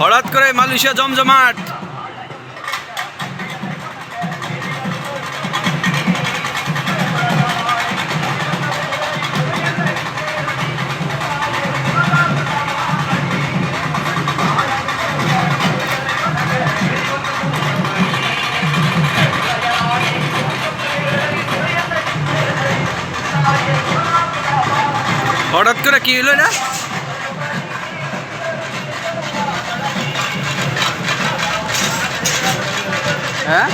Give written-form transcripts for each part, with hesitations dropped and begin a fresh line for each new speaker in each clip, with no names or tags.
হঠাৎ করে মালয়েশিয়া জমজমাট। হঠাৎ করে কি হলো না? হ্যাঁ,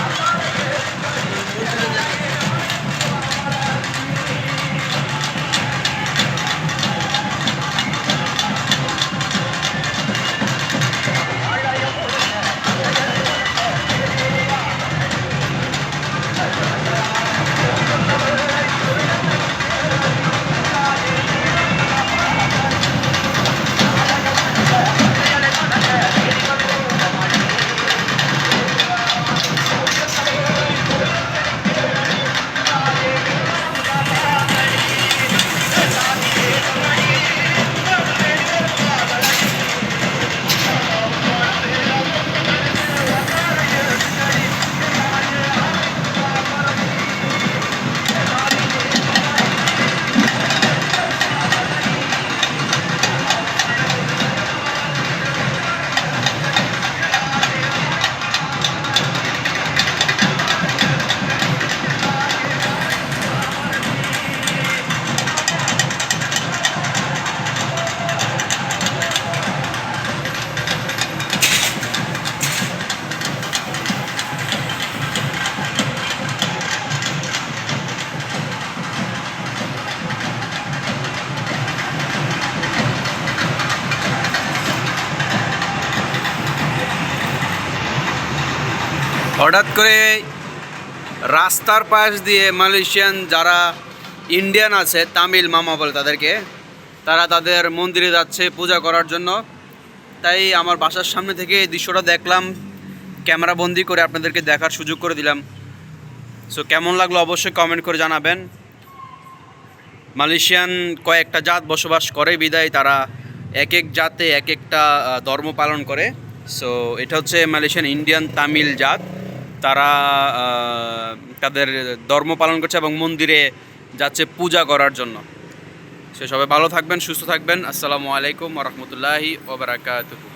হঠাৎ করে রাস্তার পাশ দিয়ে মালয়েশিয়ান যারা ইন্ডিয়ান আছে, তামিল মামা বলে তাদেরকে, তারা তাদের মন্দিরে যাচ্ছে পূজা করার জন্য। তাই আমার বাসার সামনে থেকে এই দৃশ্যটা দেখলাম, ক্যামেরা বন্দি করে আপনাদেরকে দেখার সুযোগ করে দিলাম। সো কেমন লাগলো অবশ্যই কমেন্ট করে জানাবেন। মালয়েশিয়ান কয়েকটা জাত বসবাস করে বিদায় তারা এক এক জাতে এক একটা ধর্ম পালন করে। সো এটা হচ্ছে মালয়েশিয়ান ইন্ডিয়ান তামিল জাত। তারা তাদের ধর্ম পালন করছে এবং মন্দিরে যাচ্ছে পূজা করার জন্য। সে সবাই ভালো থাকবেন, সুস্থ থাকবেন। আসসালামু আলাইকুম ওয়া রাহমাতুল্লাহি ওয়া বারাকাতুহু।